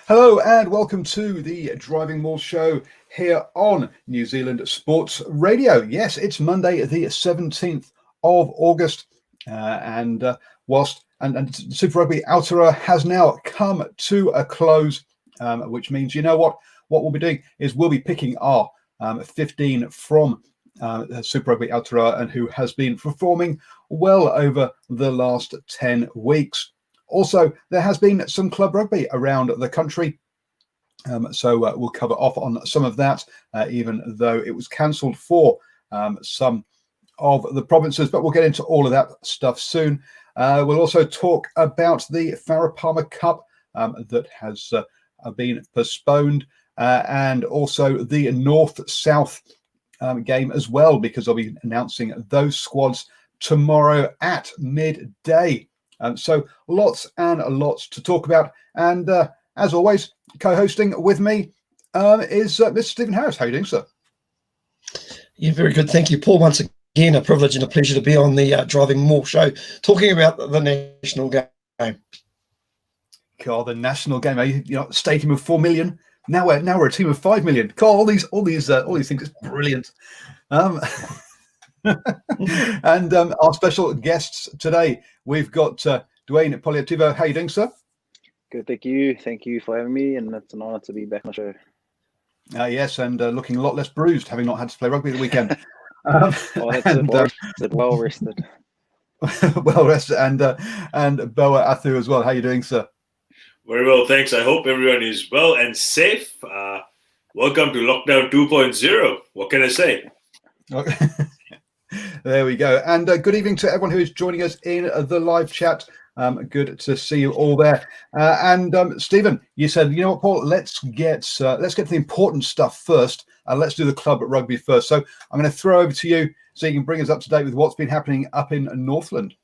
Hello and welcome to the DrivingMaul show here on New Zealand Sports Radio. Yes, it's Monday, the 17th of August, whilst Super Rugby Aotearoa has now come to a close, which means you know what we'll be doing is we'll be picking our 15 from Super Rugby Aotearoa and who has been performing well over the last 10 weeks. Also, there has been some club rugby around the country, so we'll cover off on some of that, even though it was cancelled for some of the provinces, but we'll get into all of that stuff soon. We'll also talk about the Farah Palmer Cup that has been postponed, and also the North-South game as well, because I'll be announcing those squads tomorrow at midday. So lots and lots to talk about. And as always, co-hosting with me is Mr. Stephen Harris. How are you doing, sir? Yeah, very good. Thank you, Paul. Once again, a privilege and a pleasure to be on the DrivingMaul show, talking about the national game. God, the national game. Stadium of 4 million. Now we're a team of 5 million. God, all these things is brilliant. And our special guests today, we've got Dwayne Poliativo. How are you doing, sir? Good, thank you. Thank you for having me, and it's an honour to be back on the show. Yes, and looking a lot less bruised, having not had to play rugby the weekend. That's well rested. Well rested, and Boa Athu as well. How are you doing, sir? Very well, thanks. I hope everyone is well and safe. Welcome to Lockdown 2.0. What can I say? Okay. There we go. And good evening to everyone who is joining us in the live chat. Good to see you all there. And Stephen, you said, you know what, Paul, let's get to the important stuff first. Let's do the club rugby first. So I'm going to throw over to you so you can bring us up to date with what's been happening up in Northland.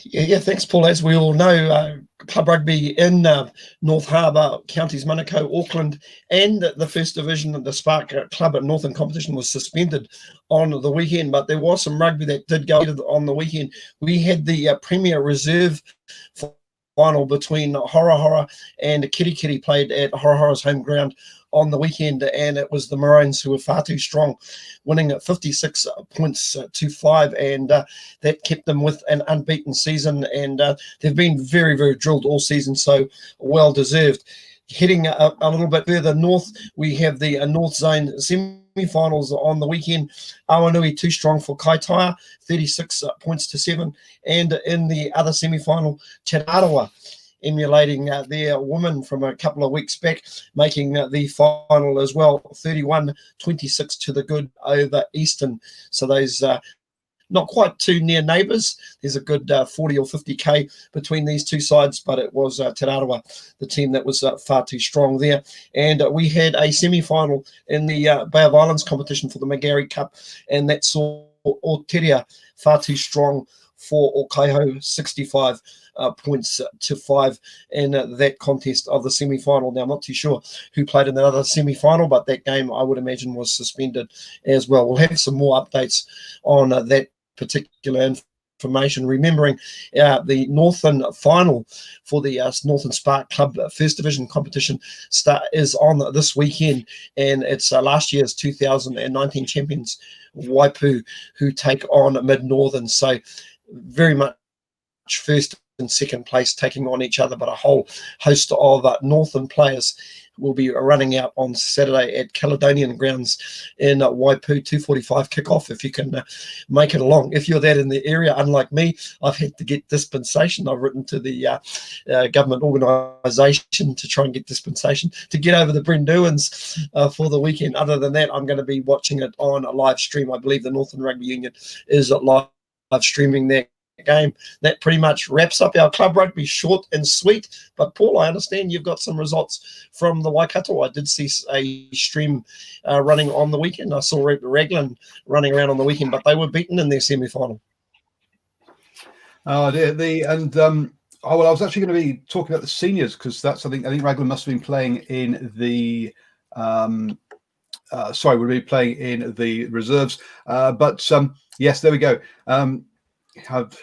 Yeah, thanks, Paul. As we all know, club rugby in North Harbour, counties Manukau, Auckland, and the First Division of the Spark Club at Northern competition was suspended on the weekend, but there was some rugby that did go on the weekend. We had the Premier Reserve final between Hora and Kirikiri played at Hora's home ground on the weekend, and it was the Maroons who were far too strong, winning at 56 points to 5, and that kept them with an unbeaten season, and they've been very, very drilled all season, so well deserved. Heading a little bit further north, we have the North Zone semi-finals on the weekend. Awanui too strong for Kaitaia, 36 points to 7, and in the other semi-final, Te Arawa emulating their women from a couple of weeks back, making the final as well, 31-26 to the good over Eastern. So those not quite too near neighbours. There's a good 40 or 50k between these two sides, but it was Te Arawa, the team that was far too strong there. And we had a semi-final in the Bay of Islands competition for the Magari Cup, and that saw Aotearoa far too strong for Okaiho, 65 points to 5 in that contest of the semi-final. Now, I'm not too sure who played in the other semi-final, but that game, I would imagine, was suspended as well. We'll have some more updates on that particular information, remembering the Northern final for the Northern Spark Club First Division competition is on this weekend, and it's last year's 2019 champions Waipu who take on Mid-Northern. So very much first and second place taking on each other, but a whole host of Northern players will be running out on Saturday at Caledonian Grounds in Waipu, 2:45 kickoff, if you can make it along. If you're that in the area, unlike me, I've had to get dispensation. I've written to the government organisation to try and get dispensation to get over the Brenduans for the weekend. Other than that, I'm going to be watching it on a live stream. I believe the Northern Rugby Union is live streaming that game. That pretty much wraps up our club rugby, short and sweet. But Paul, I understand you've got some results from the Waikato. I did see a stream running on the weekend. I saw Raglan running around on the weekend, but they were beaten in their semi-final. Oh dear. I was actually going to be talking about the seniors, because that's I think Raglan must have been playing in the we'll be playing in the reserves. But yes, there we go.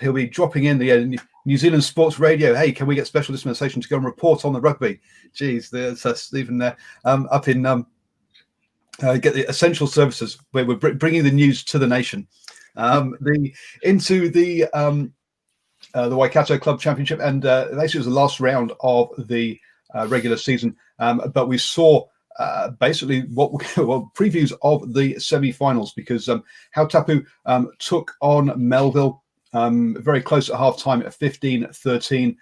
He'll be dropping in the New Zealand Sports Radio. Hey, can we get special dispensation to go and report on the rugby? Geez, there's Stephen there up in get the essential services where we're bringing the news to the nation. Into the Waikato Club Championship, and basically was the last round of the regular season. But we saw basically previews of the semi-finals, because Hautapu took on Melville very close at half-time at 15-13.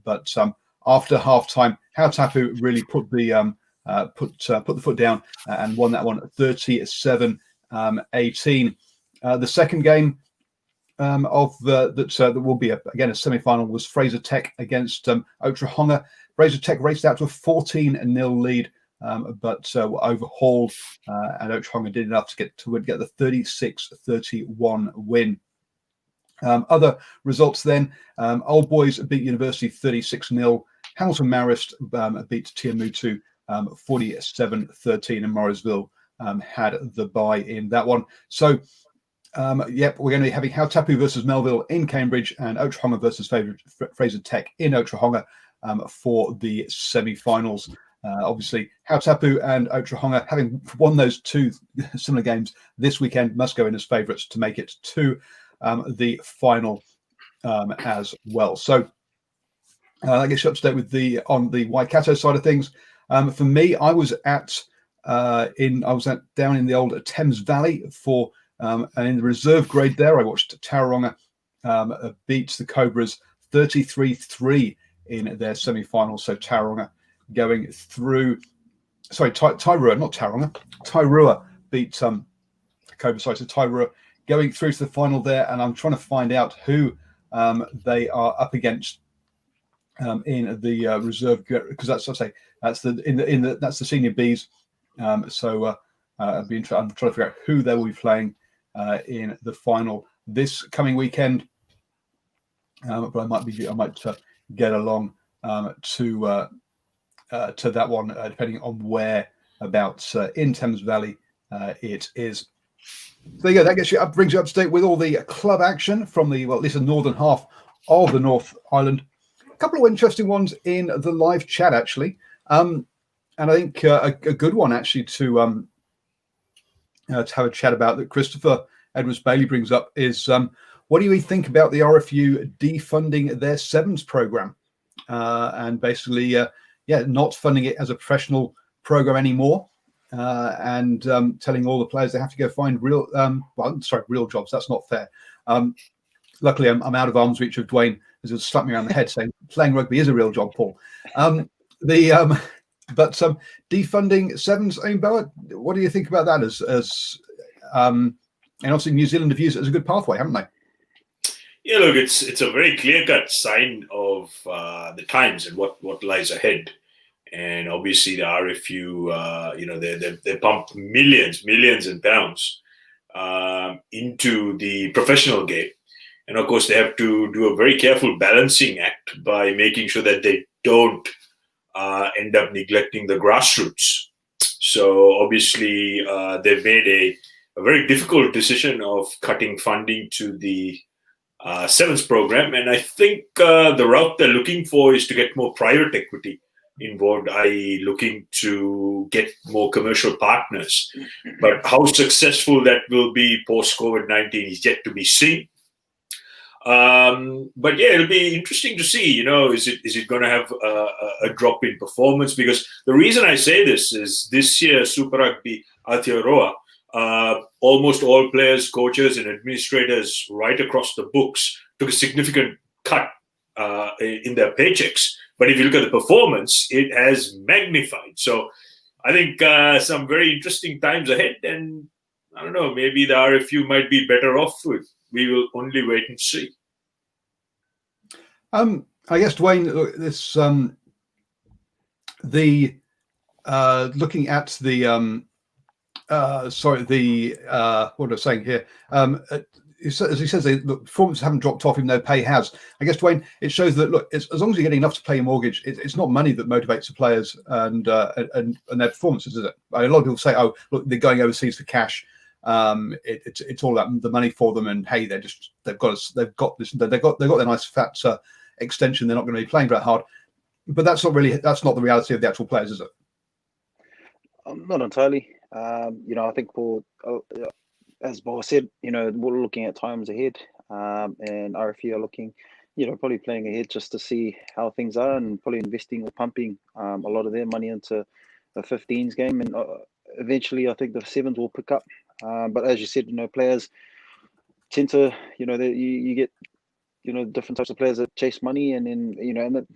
But after half-time, Hautapu really put the foot down and won that one at 37-18. The second game that will be again a semi-final was Fraser Tech against Otahonga. Fraser Tech raced out to a 14-0 lead, but were overhauled, and Otahonga did enough to get the 36-31 win. Other results then: Old Boys beat University 36-0. Hamilton Marist beat Tiamutu 47-13, and Morrisville had the bye in that one. So, we're going to be having Hautapu versus Melville in Cambridge, and Otahonga versus Fraser Tech in Otahonga for the semi-finals. Obviously, Hautapu and Otahonga, having won those two similar games this weekend, must go in as favourites to make it to the final as well. So, I guess you're up to date with on the Waikato side of things. For me, I was down in the old Thames Valley for and in the reserve grade there. I watched Tauranga beat the Cobras 33-3 in their semi-final. So Tauranga going through. Sorry, Tairua, not Tauranga. Tairua beat Cobras. Sorry, so Tairua going through to the final there, and I'm trying to find out who they are up against in the reserve, because that's the senior Bs. So I'm trying to figure out who they will be playing in the final this coming weekend. But I might get along to that one, depending on where about in Thames Valley it is. So there you go. That brings you up to date with all the club action from at least the northern half of the North Island. A couple of interesting ones in the live chat, actually, and I think a good one actually to have a chat about that Christopher Edwards Bailey brings up is what do you think about the RFU defunding their sevens program and basically not funding it as a professional program anymore, and telling all the players they have to go find real jobs. That's not fair. Luckily, I'm out of arm's reach of Dwayne, as he'll slap me around the head saying playing rugby is a real job, Paul. But defunding sevens. I mean, Bella, what do you think about that? And obviously New Zealand have used it as a good pathway, haven't they? Yeah, look, it's a very clear-cut sign of the times and what lies ahead. And obviously the RFU, they pump millions and pounds into the professional game. And of course, they have to do a very careful balancing act by making sure that they don't end up neglecting the grassroots. So obviously, they've made a very difficult decision of cutting funding to the sevens program. And I think the route they're looking for is to get more private equity involved, i.e. looking to get more commercial partners. But how successful that will be post-COVID-19 is yet to be seen. But yeah, it'll be interesting to see, is it going to have a drop in performance? Because the reason I say this is this year, Super Rugby Aotearoa, almost all players, coaches and administrators right across the books took a significant cut in their paychecks. But if you look at the performance, it has magnified. So I think some very interesting times ahead. And I don't know, maybe the RFU might be better off with. We will only wait and see. I guess, Dwayne, look, this looking at the what I'm saying here, as he says, the performances haven't dropped off, even though pay has. I guess, Dwayne, it shows that look, as long as you're getting enough to pay your mortgage, it's not money that motivates the players and their performances, is it? A lot of people say, "Oh, look, they're going overseas for cash." It's all about the money for them, and hey, they've got their nice fat extension. They're not going to be playing very hard, but that's not the reality of the actual players, is it? Not entirely. I think as Bo said, we're looking at times ahead, and RFU are looking, probably playing ahead just to see how things are, and probably investing or pumping a lot of their money into the 15s game, and eventually I think the 7s will pick up. But as you said, players tend to, you get, different types of players that chase money, and then, and that,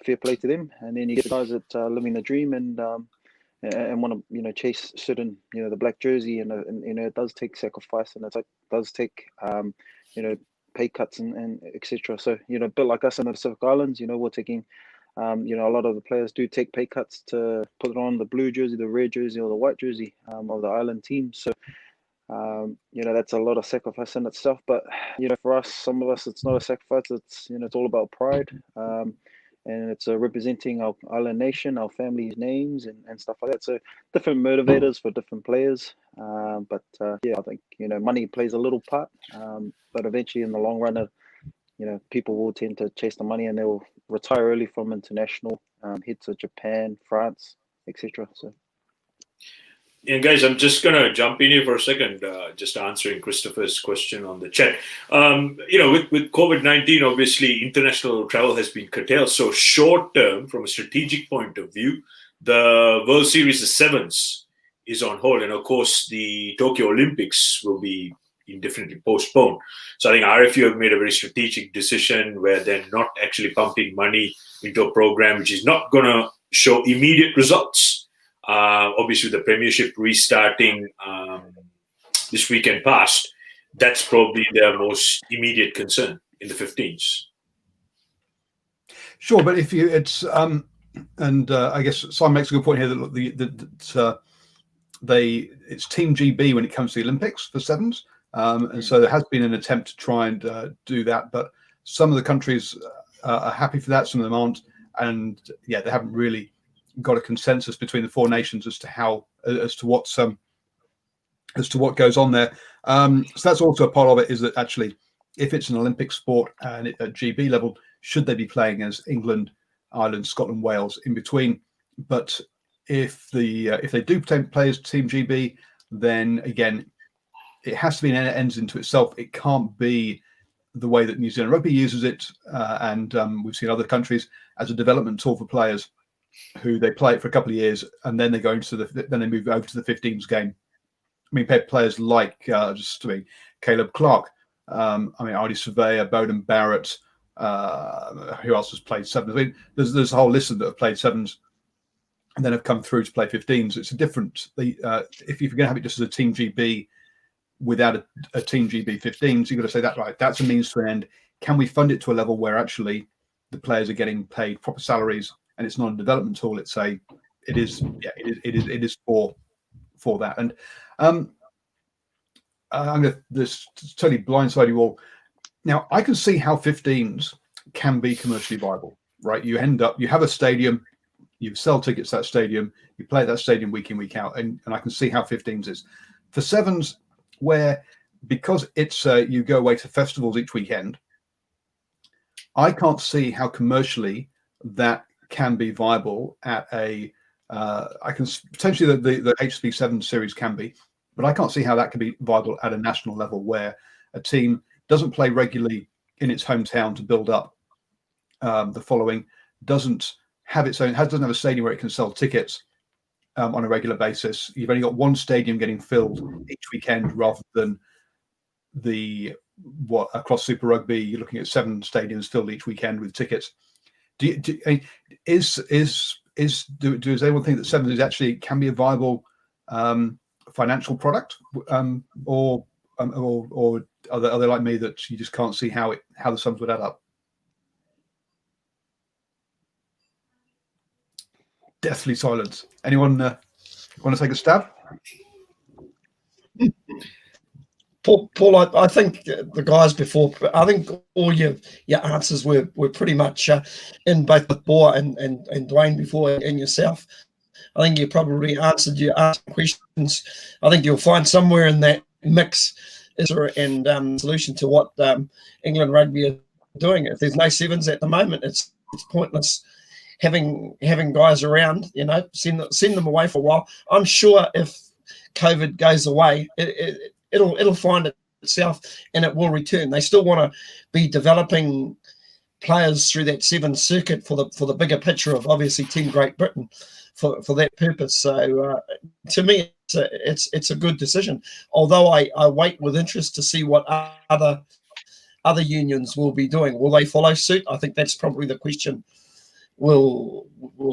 fair play to them. And then you get the guys that are living the dream and want to, chase certain, the black jersey, and it does take sacrifice, and it does take, pay cuts and etc. So, a bit like us in the Pacific Islands, we're taking, a lot of the players do take pay cuts to put on the blue jersey, the red jersey, or the white jersey of the island team. So, that's a lot of sacrifice in itself. But, for us, some of us, it's not a sacrifice. It's, it's all about pride. And it's representing our island nation, our family's names, and stuff like that. So different motivators for different players. But I think, money plays a little part. But eventually in the long run, people will tend to chase the money, and they will retire early from international, head to Japan, France, etc. So. And guys, I'm just going to jump in here for a second, just answering Christopher's question on the chat. With COVID-19, obviously, international travel has been curtailed. So short term, from a strategic point of view, the World Series, the Sevens, is on hold. And of course, the Tokyo Olympics will be indefinitely postponed. So I think RFU have made a very strategic decision where they're not actually pumping money into a program which is not going to show immediate results. Obviously, the Premiership restarting this weekend past, that's probably their most immediate concern in the 15s. Sure, but if you, it's I guess Simon makes a good point here that it's Team GB when it comes to the Olympics for sevens, and so there has been an attempt to try and do that, but some of the countries are happy for that, some of them aren't, and they haven't really got a consensus between the four nations as to what goes on there. So that's also a part of it, is that actually, if it's an Olympic sport and at GB level, should they be playing as England, Ireland, Scotland, Wales in between? But if they do play as Team GB, then again, it has to be an ends into itself. It can't be the way that New Zealand Rugby uses it, and we've seen other countries, as a development tool for players who they play it for a couple of years and then they go into then they move over to the 15s game. I mean, players like Caleb Clark, Artie Surveyor, Bowden Barrett, who else has played sevens? I mean, there's a whole list that have played sevens and then have come through to play 15s. It's a different. If you're going to have it just as a Team GB without a Team GB 15s, you've got to say that, right, that's a means to an end. Can we fund it to a level where actually the players are getting paid proper salaries? And it's not a development tool. It is for that. And I'm going to just totally blindside you all. Now, I can see how 15s can be commercially viable, right? You have a stadium, you sell tickets to that stadium, you play at that stadium week in, week out, and I can see how 15s is. For sevens, where because it's you go away to festivals each weekend, I can't see how commercially that can be viable at I can potentially the HSP7 series can be, but I can't see how that can be viable at a national level where a team doesn't play regularly in its hometown to build up the following, doesn't have a stadium where it can sell tickets on a regular basis. You've only got one stadium getting filled each weekend rather than across Super Rugby, you're looking at 7 stadiums filled each weekend with tickets. Does anyone think that sevens actually can be a viable financial product, or are they like me that you just can't see how the sums would add up? Deathly silence. Anyone want to take a stab? Paul, I think the guys before, I think all your answers were pretty much in both with Boa and Dwayne before, and yourself. I think you probably answered your questions. I think you'll find somewhere in that mix is and solution to what England rugby are doing. If there's no sevens at the moment, it's pointless having guys around. Send them away for a while. I'm sure if COVID goes away, it'll find itself and it will return. They still want to be developing players through that seven circuit for the bigger picture of obviously Team Great Britain for that purpose. So to me, it's a good decision. Although I wait with interest to see what other unions will be doing. Will they follow suit? I think that's probably the question. They'll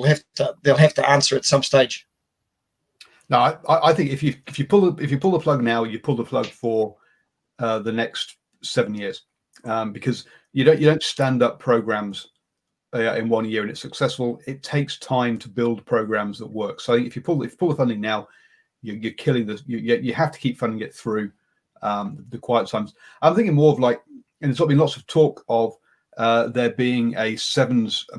have to answer at some stage. No, I think if you pull the plug now, you pull the plug for the next 7 years, because you don't stand up programs in 1 year and it's successful. It takes time to build programs that work. So I think if you pull the funding now, you're killing this. You have to keep funding it through the quiet times. I'm thinking more of and there's been lots of talk of there being a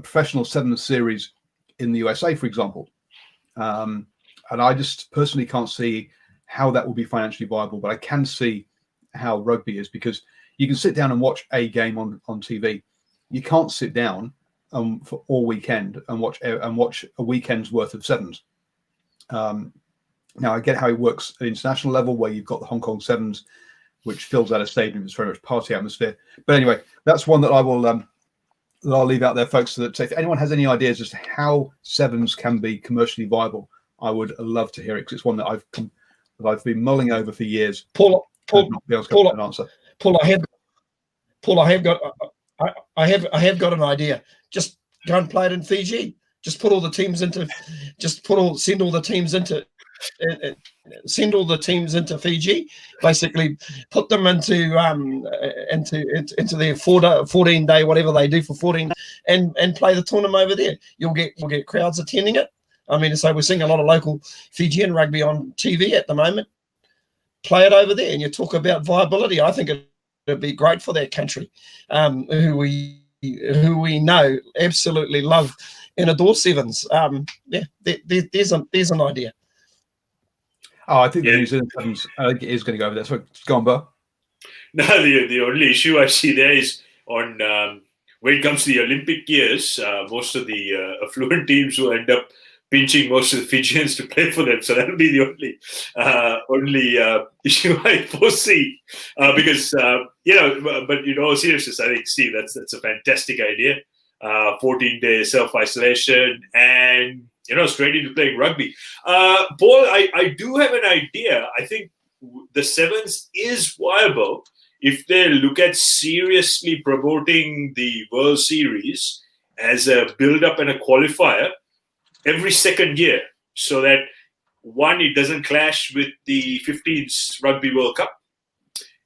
professional sevens series in the USA, for example. And I just personally can't see how that will be financially viable, but I can see how rugby is, because you can sit down and watch a game on TV. You can't sit down for all weekend and watch a weekend's worth of sevens. Now I get how it works at international level, where you've got the Hong Kong Sevens, which fills out a stadium. It's very much party atmosphere. But anyway, that's one that I'll leave out there, folks. So that if anyone has any ideas as to how sevens can be commercially viable, I would love to hear it, because it's one that I've been mulling over for years. Paul, an answer. Paul, I have got an idea. Just go and play it in Fiji. Just send all the teams into Fiji. Basically, put them into their 14-day whatever they do for 14, and play the tournament over there. You'll get crowds attending it. I mean, so we're seeing a lot of local Fijian rugby on TV at the moment. Play it over there, and you talk about viability. I think it'd be great for that country, who we know absolutely love and adore sevens. There's an idea. Oh, I think the New Zealand Sevens is going to go over there. So go on, Bo. No, the only issue I see there is on when it comes to the Olympic years, most of the affluent teams will end up pinching most of the Fijians to play for them. So that'll be the only issue I foresee. Because, but in all seriousness, I think, Steve, that's a fantastic idea. 14-day self-isolation and, straight into playing rugby. Paul, I do have an idea. I think the sevens is viable if they look at seriously promoting the World Series as a build-up and a qualifier every second year, so that, one, it doesn't clash with the 15th Rugby World Cup,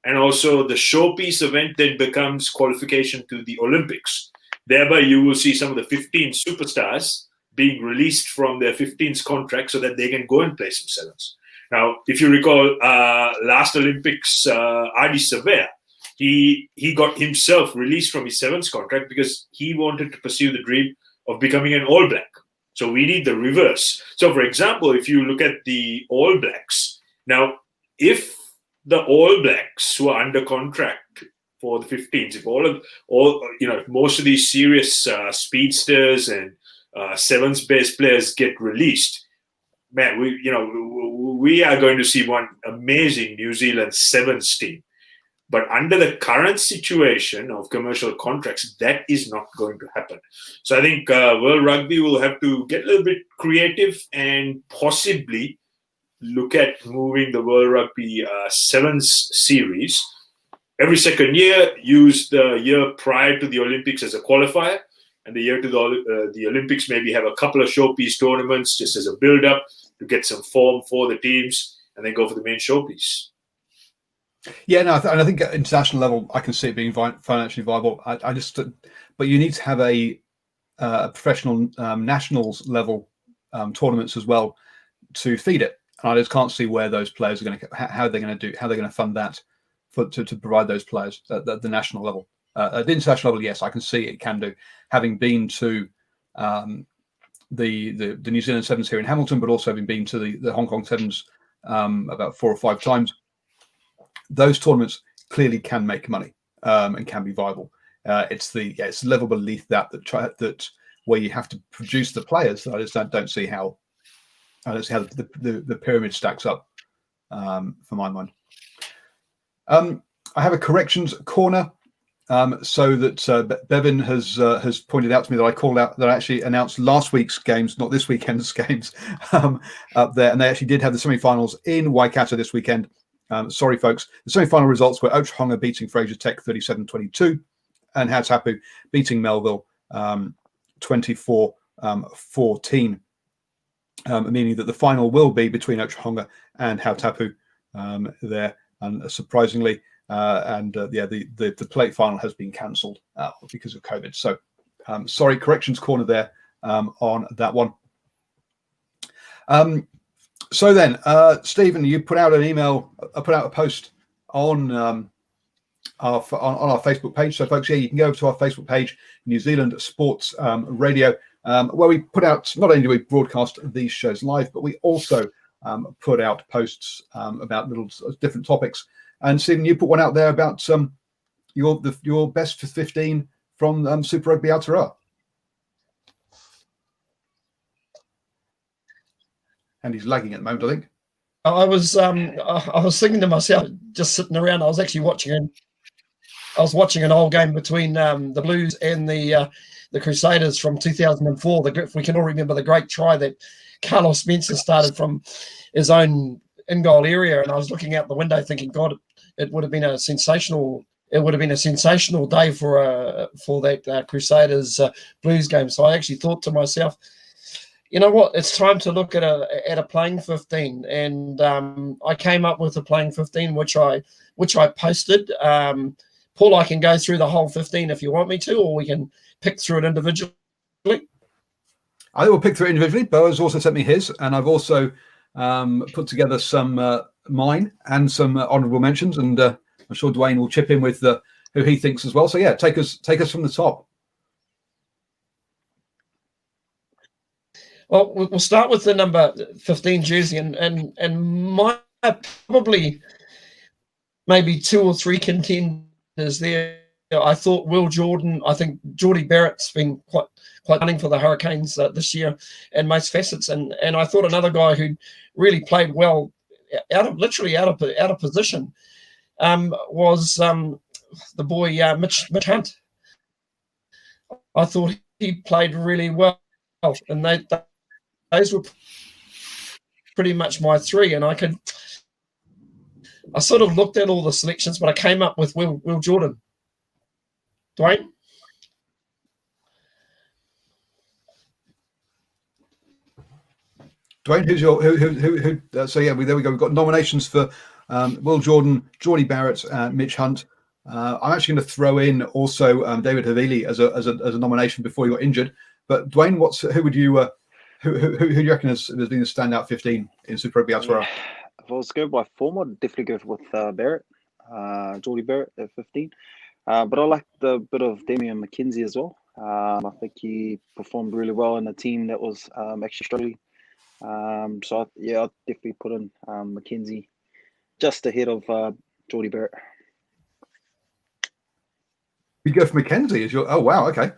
and also the showpiece event then becomes qualification to the Olympics. Thereby, you will see some of the 15 superstars being released from their 15th contract so that they can go and play some sevens. Now, if you recall, last Olympics, Adi Savea, he got himself released from his sevens contract because he wanted to pursue the dream of becoming an All Black. So we need the reverse. So, for example, if you look at the All Blacks, now, if the All Blacks who are under contract for the 15s, if most of these serious speedsters and sevens-based players get released, man, we are going to see one amazing New Zealand sevens team. But under the current situation of commercial contracts, that is not going to happen. So I think World Rugby will have to get a little bit creative and possibly look at moving the World Rugby Sevens series every second year, use the year prior to the Olympics as a qualifier, and the year to the Olympics maybe have a couple of showpiece tournaments just as a build-up to get some form for the teams, and then go for the main showpiece. Yeah, no, and I think at international level, I can see it being financially viable. But you need to have a professional nationals level tournaments as well to feed it. And I just can't see where those players are going to, how they're going to fund that to provide those players at the national level. At the international level, yes, I can see it can do. Having been to the New Zealand Sevens here in Hamilton, but also having been to the Hong Kong Sevens about 4 or 5 times. those tournaments clearly can make money and can be viable. It's the level beneath that where you have to produce the players. I just don't see how the pyramid stacks up for my mind. I have a corrections corner. So that Bevan has pointed out to me that I called out that I actually announced last week's games, not this weekend's games, up there, and they actually did have the semi-finals in Waikato this weekend. Sorry, folks. The semi-final results were Otahonga beating Fraser Tech 37-22, and Hautapu beating Melville 24-14, meaning that the final will be between Otahonga and Hautapu there, and surprisingly. The plate final has been cancelled because of COVID. So, sorry, corrections corner there on that one. So then, Stephen, you put out an email, put out a post on our Facebook page. So, folks, you can go over to our Facebook page, New Zealand Sports Radio, where we put out, not only do we broadcast these shows live, but we also put out posts about little different topics. And Stephen, you put one out there about your best for 15 from Super Rugby Aotearoa. And he's lagging at the moment, I think. I was thinking to myself, just sitting around. I was actually watching an old game between the Blues and the Crusaders from 2004. If we can all remember the great try that Carlos Spencer started from his own in-goal area, and I was looking out the window thinking, God, it would have been a sensational day for that Crusaders Blues game. So I actually thought to myself, you know what, it's time to look at a playing 15, and I came up with a playing 15 which I posted. Paul, I can go through the whole 15 if you want me to, or we can pick through it individually. I will pick through it individually. Boa's also sent me his, and I've also put together some mine and some honourable mentions, and I'm sure Dwayne will chip in with who he thinks as well. So yeah, take us from the top. Well, we'll start with the number 15 jersey, and my probably maybe two or three contenders there. I thought Will Jordan. I think Geordie Barrett's been quite running for the Hurricanes this year in most facets, and I thought another guy who really played well, out of position, was the boy Mitch Hunt. I thought he played really well, and those were pretty much my three. And I sort of looked at all the selections, but I came up with Will Jordan. Dwayne? Dwayne, who's your who? So yeah, there we go. We've got nominations for Will Jordan, Geordie Barrett, Mitch Hunt. I'm actually going to throw in also David Havili as a nomination before he got injured. But Dwayne, who would you who do you reckon has been the standout 15 in Super Rugby Aotearoa? If I was to go by form, I'd definitely go with Barrett, Geordie Barrett at 15. But I like the bit of Damian McKenzie as well. I think he performed really well in a team that was actually struggling. So I'd definitely put in McKenzie just ahead of Geordie Barrett. You go for McKenzie as your. Oh wow, okay.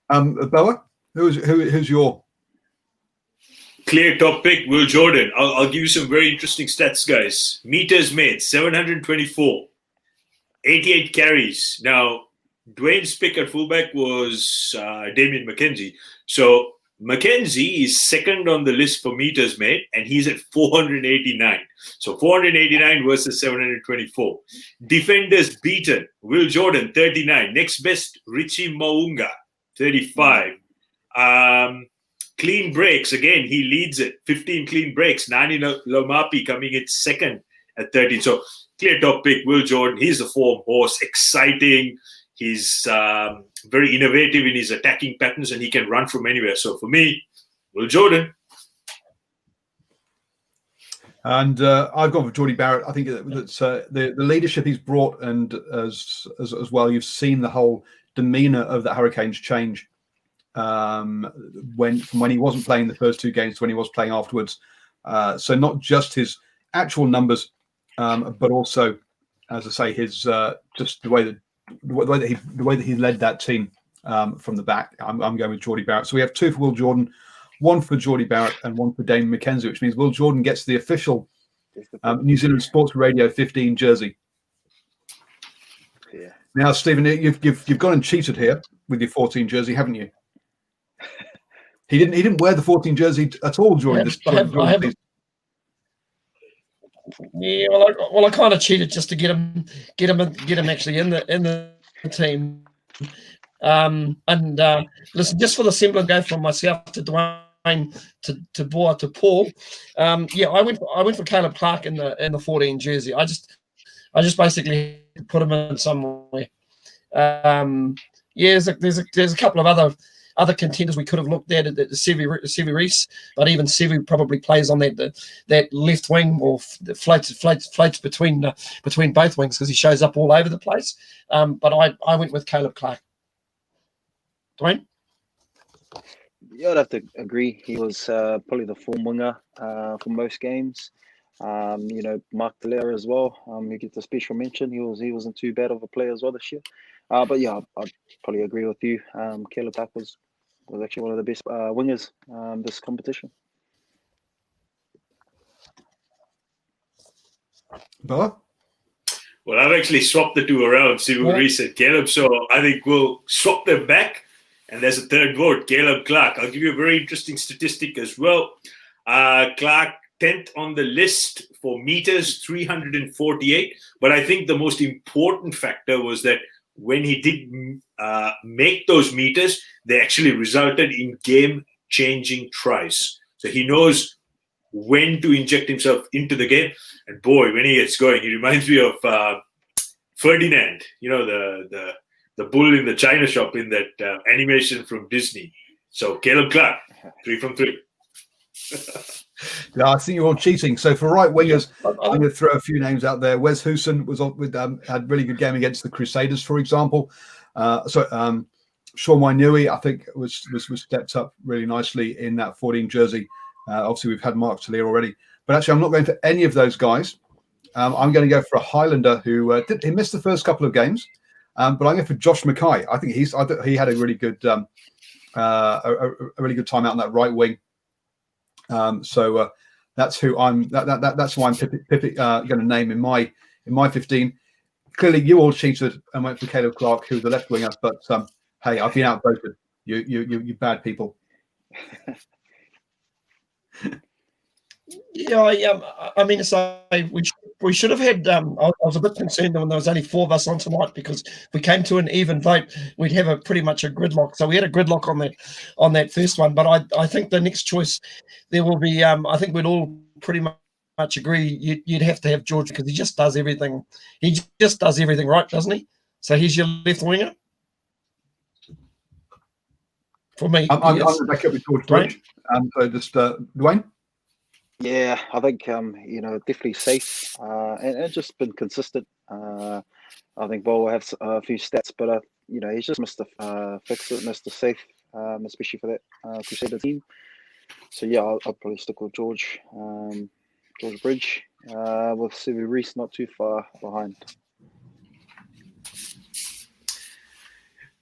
Boa, who's your clear top pick? Will Jordan. I'll give you some very interesting stats, guys. Meters made 724, 88 carries. Now Dwayne's pick at fullback was Damian McKenzie. So McKenzie is second on the list for meters made, and he's at 489. So 489 versus 724. Defenders beaten. Will Jordan, 39. Next best, Richie Maunga, 35. Clean breaks, again, he leads it. 15 clean breaks. Nani Lomapi coming in second at 13. So clear top pick, Will Jordan. He's the form horse, exciting. He's very innovative in his attacking patterns, and he can run from anywhere. So for me, Will Jordan. And I've gone for Geordie Barrett. I think that's the leadership he's brought, and as well, you've seen the whole demeanour of the Hurricanes change from when he wasn't playing the first two games to when he was playing afterwards. So not just his actual numbers but also, as I say, his just the way that he led that team from the back. I'm going with Geordie Barrett. So we have 2 for Will Jordan, 1 for Geordie Barrett, and 1 for Damien McKenzie, which means Will Jordan gets the official New Zealand Sports Radio 15 jersey. Yeah. Now, Stephen, you've gone and cheated here with your 14 jersey, haven't you? He didn't wear the 14 jersey at all during this. Yeah, well, I kind of cheated just to get him actually in the team. Listen, just for the semblance, go from myself to Dwayne to Boa to Paul. I went for Caleb Clark in the 14 jersey. I just basically put him in somewhere. There's a couple of other contenders we could have looked at Sevi Reese, but even Sevi probably plays on that left wing or floats between both wings because he shows up all over the place. But I went with Caleb Clark. Dwayne? Yeah, I'd have to agree. He was probably the form winger for most games. Mark Delera as well. He gets a special mention. He wasn't too bad of a player as well this year. But yeah, I'd probably agree with you. Caleb Clark was actually one of the best wingers this competition. Bella? Well, I've actually swapped the 2 around, Sivu Reese and Caleb, so I think we'll swap them back. And there's a third vote, Caleb Clark. I'll give you a very interesting statistic as well. Clark 10th on the list for meters, 348. But I think the most important factor was that when he did make those meters, they actually resulted in game-changing tries. So he knows when to inject himself into the game. And boy, when he gets going, he reminds me of Ferdinand, the bull in the China shop in that animation from Disney. So Caleb Clark, 3 from 3. Yeah, I think you're all cheating. So for right wingers, I'm going to throw a few names out there. Wes Houston was on with had a really good game against the Crusaders, for example. Sean Wainui, I think was stepped up really nicely in that 14 jersey. Obviously, we've had Mark Talir already, but actually, I'm not going for any of those guys. I'm going to go for a Highlander who he missed the first couple of games, but I'm going for Josh Mackay. I think he had a really good a really good time out on that right wing. So that's who I'm. That's who I'm going to name in my 15. Clearly, you all cheated and went for Caleb Clark, who's the left winger. But hey, I've been outvoted. You bad people. Yeah, I mean, so we should have had. I was a bit concerned when there was only 4 of us on tonight because if we came to an even vote, we'd have pretty much a gridlock. So we had a gridlock on that first one. But I think the next choice there will be. I think we'd all pretty much agree. You'd have to have George because he just does everything. He just does everything right, doesn't he? So he's your left winger. For me, I'm going to back up with George Bridge. So just Dwayne. Yeah, I think definitely safe and just been consistent. I think Bo will have a few stats, but he's just Mr. Fix-It, Mr. Safe, especially for that Crusader team. So yeah, I'll probably stick with George Bridge with Sevi Reese not too far behind.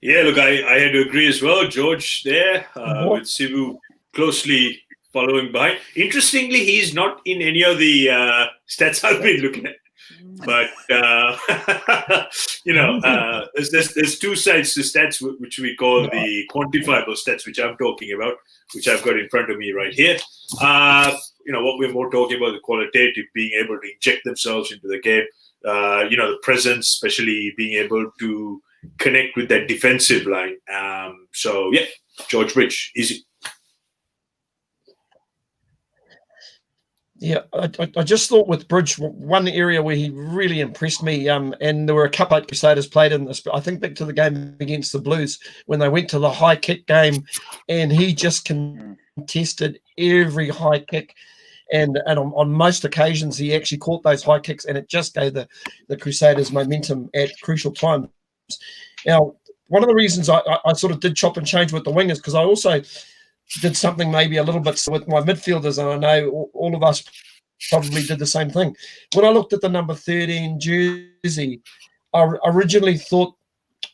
Yeah, look, I had to agree as well. George there with Sivu closely following behind. Interestingly, he's not in any of the stats I've been looking at. But there's 2 sides to stats, which we call the quantifiable stats, which I'm talking about, which I've got in front of me right here. What we're more talking about, the qualitative, being able to inject themselves into the game. The presence, especially being able to connect with that defensive line. So yeah, George Bridge, easy. Yeah, I just thought with Bridge, one area where he really impressed me, and there were a couple of Crusaders played in this, I think back to the game against the Blues when they went to the high kick game, and he just contested every high kick, and on most occasions he actually caught those high kicks, and it just gave the Crusaders momentum at crucial times. Now, one of the reasons I sort of did chop and change with the wingers because I also did something maybe a little bit with my midfielders, and I know all of us probably did the same thing. When I looked at the number 13 jersey, I originally thought,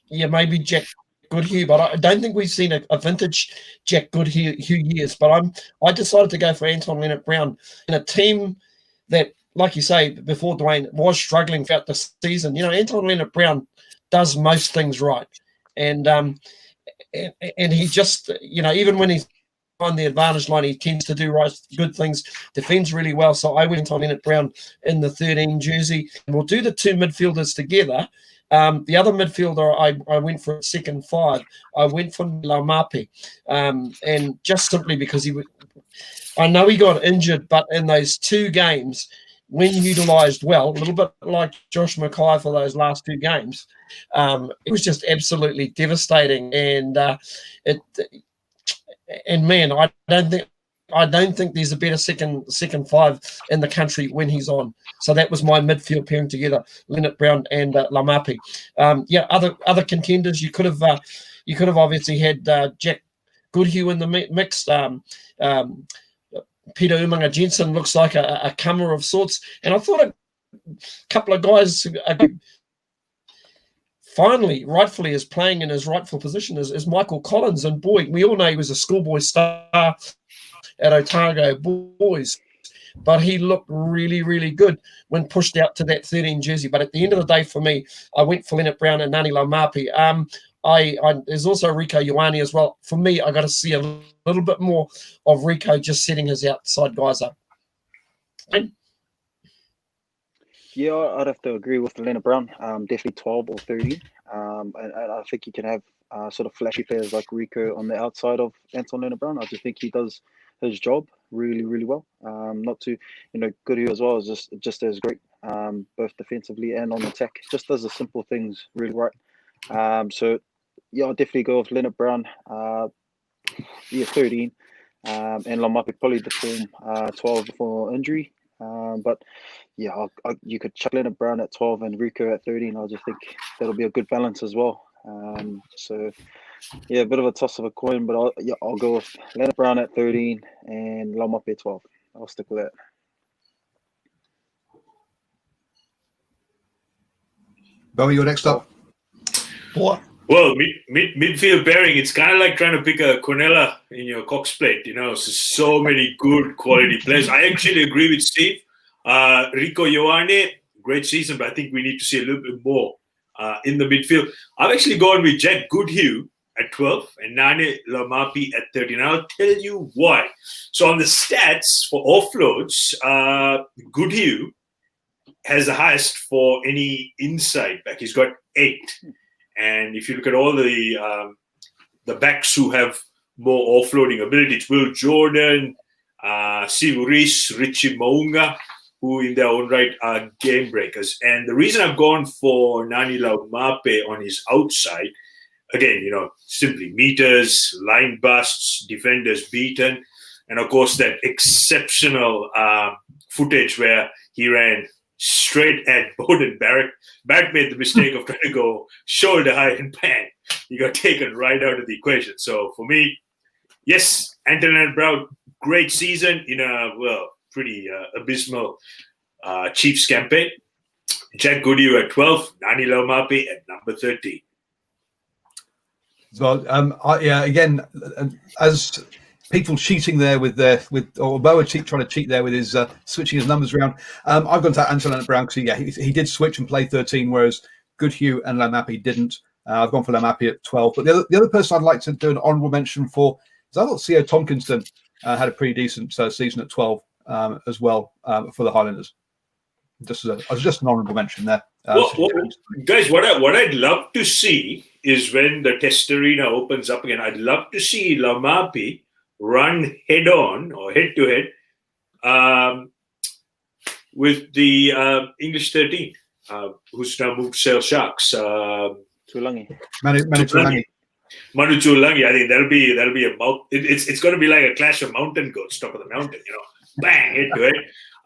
yeah, maybe Jack Goodhue, but I don't think we've seen a vintage Jack Goodhue years. But I decided to go for Anton Leonard-Brown in a team that, like you say before, Dwayne, was struggling throughout the season. Anton Leonard-Brown does most things right, and he just, even when he's on the advantage line, he tends to do good things, defends really well. So I went on Leonard-Brown in the 13 jersey, and we'll do the two midfielders together. The other midfielder I went for at second 5. I went for Laumape, and just simply because I know he got injured, but in those 2 games, when utilised well, a little bit like Josh Mackay for those last 2 games, it was just absolutely devastating. And man, I don't think there's a better second 5 in the country when he's on. So that was my midfield pairing together, Leonard-Brown and Laumape. Other contenders, you could have obviously had Jack Goodhue in the mix. Peter Umaga-Jensen looks like a comer of sorts, and I thought a couple of guys finally, rightfully, is playing in his rightful position is Michael Collins. And boy, we all know he was a schoolboy star at Otago Boys, but he looked really, really good when pushed out to that 13 jersey. But at the end of the day, for me, I went for Leonard-Brown and Nani Laumape. There's also Rico Ioane as well. For me, I got to see a little bit more of Rico just setting his outside guys up. Yeah, I'd have to agree with Leonard-Brown. Definitely 12 or 13. And I think you can have sort of flashy players like Rico on the outside of Anton Leonard-Brown. I just think he does his job really, really well. Not too, Goodhue as well is just as great, both defensively and on attack. Just does the simple things really right. So yeah, I'll definitely go with Leonard-Brown. 13. And Laumape probably the form 12 before injury. But yeah, you could chuck Leonard-Brown at 12 and Rico at 13. I just think that'll be a good balance as well. So yeah, a bit of a toss of a coin, but I'll go with Leonard-Brown at 13 and Laumape at 12. I'll stick with that. Bowie, you're next up. What? Well, midfield pairing, it's kind of like trying to pick a Cornella in your Cox plate, so many good quality players. I actually agree with Steve. Rico Ioane, great season, but I think we need to see a little bit more in the midfield. I've actually gone with Jack Goodhue at 12 and Nane Laumape at 13. I'll tell you why. So on the stats for offloads, Goodhue has the highest for any inside back. He's got 8. And if you look at all the backs who have more offloading ability, it's Will Jordan, Sivu Rees, Richie Mounga, who in their own right are game breakers. And the reason I've gone for Nani Laumape on his outside, again, simply meters, line busts, defenders beaten, and of course that exceptional footage where he ran straight at Bowden Barrett. Barrett made the mistake of trying to go shoulder high and bang. He got taken right out of the equation. So for me, yes, Anton Leonard-Brown, great season in a, pretty abysmal Chiefs campaign. Jack Goodhue at 12, Nani Laumape at number 13. So, again, as people cheating there or Boa trying to cheat there with his switching his numbers around. I've gone to Anton Leonard-Brown because he did switch and play 13, whereas Goodhue and Laumape didn't. I've gone for Laumape at 12. But the other person I'd like to do an honourable mention for is I thought Co Tompkinson had a pretty decent season at 12 as well for the Highlanders. Just an honourable mention there. Guys, what I'd love to see is when the test arena opens up again, I'd love to see Laumape run head-on or head-to-head with the English 13, who's now moved to Sale Sharks. Tulangi. Manu Tulangi. Manu Tulangi. I think that'll be it's going to be like a clash of mountain goats, top of the mountain, bang, head-to-head.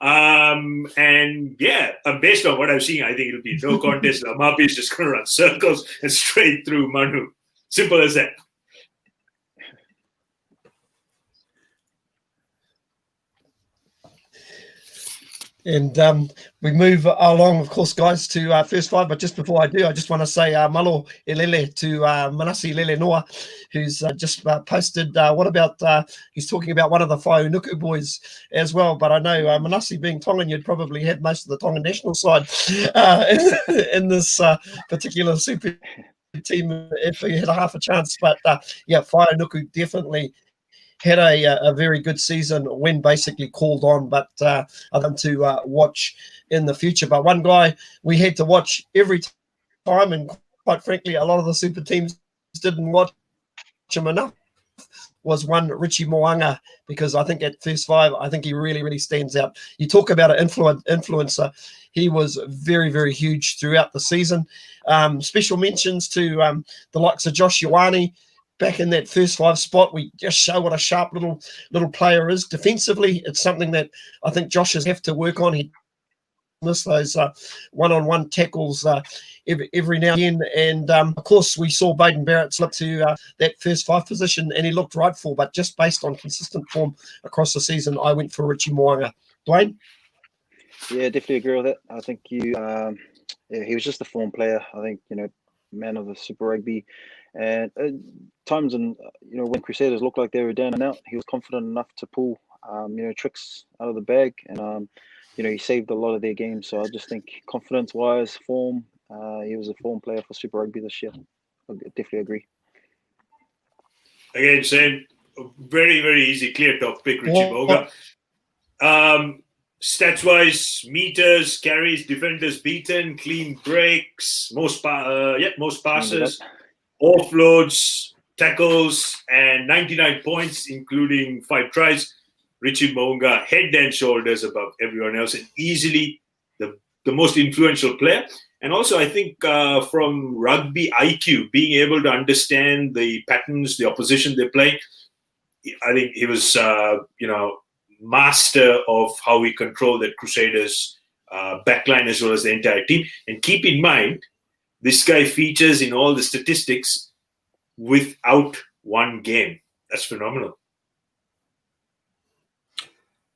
And yeah, based on what I've seen, I think it'll be no contest. Laumape is just going to run circles and straight through Manu. Simple as that. And we move along, of course, guys, to first five. But just before I do, I just want to say malo elele to Manasi Lele Noa, who's just posted, what about, he's talking about one of the Whaunuku boys as well. But I know Manasi being Tongan, you'd probably have most of the Tongan national side in this particular super team if he had a half a chance. But yeah, Whaunuku definitely had a very good season when basically called on, but I want to watch in the future. But one guy we had to watch every time, and quite frankly, a lot of the super teams didn't watch him enough, was one Richie Mo'unga, because I think at first five, I think he really, really stands out. You talk about an influencer. He was very, very huge throughout the season. Special mentions to the likes of Josh Ioane, back in that first five spot. We just show what a sharp little player is. Defensively, it's something that I think Josh has have to work on. He missed those one-on-one tackles every now and then. And, of course, we saw Baden Barrett slip to that first five position, and he looked rightful. But just based on consistent form across the season, I went for Richie Mo'unga. Dwayne? Yeah, definitely agree with it. I think he was just a form player. I think, man of the Super Rugby. And times when Crusaders looked like they were down and out, he was confident enough to pull, tricks out of the bag, and he saved a lot of their games. So I just think confidence-wise, form, he was a form player for Super Rugby this year. I definitely agree. Again, same, very, very easy, clear top pick, Richie Mo'unga. Stats-wise, meters, carries, defenders beaten, clean breaks, most passes, offloads, tackles, and 99 points, including 5 tries. Richie Mo'unga, head and shoulders above everyone else, and easily the most influential player. And also, I think from rugby IQ, being able to understand the patterns, the opposition they're playing, I think he was, master of how we control that Crusaders backline as well as the entire team. And keep in mind, this guy features in all the statistics without one game. That's phenomenal.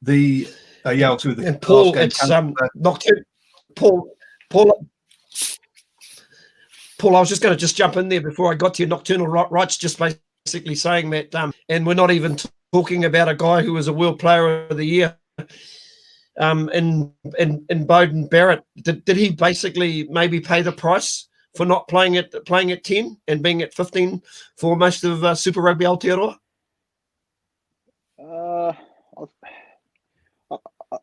And Paul, it's Nocturnal. Paul, I was just going to jump in there before I got to your Nocturnal Rights, just basically saying that, and we're not even talking about a guy who was a World Player of the Year in Baden Barrett. Did he basically maybe pay the price for not playing at 10 and being at 15 for most of Super Rugby Aotearoa?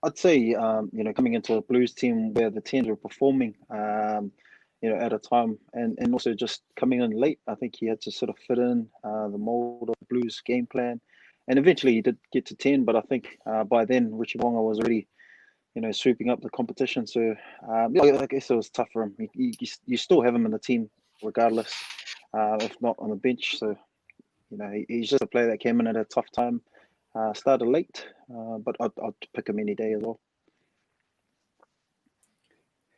I'd say, coming into a Blues team where the 10s were performing, at a time, and also just coming in late, I think he had to sort of fit in the mold of the Blues game plan. And eventually he did get to 10, but I think by then Richie Mo'unga was already, sweeping up the competition. So I guess it was tough for him. You still have him in the team regardless, if not on the bench. So, he's just a player that came in at a tough time, started late, but I'd pick him any day as well.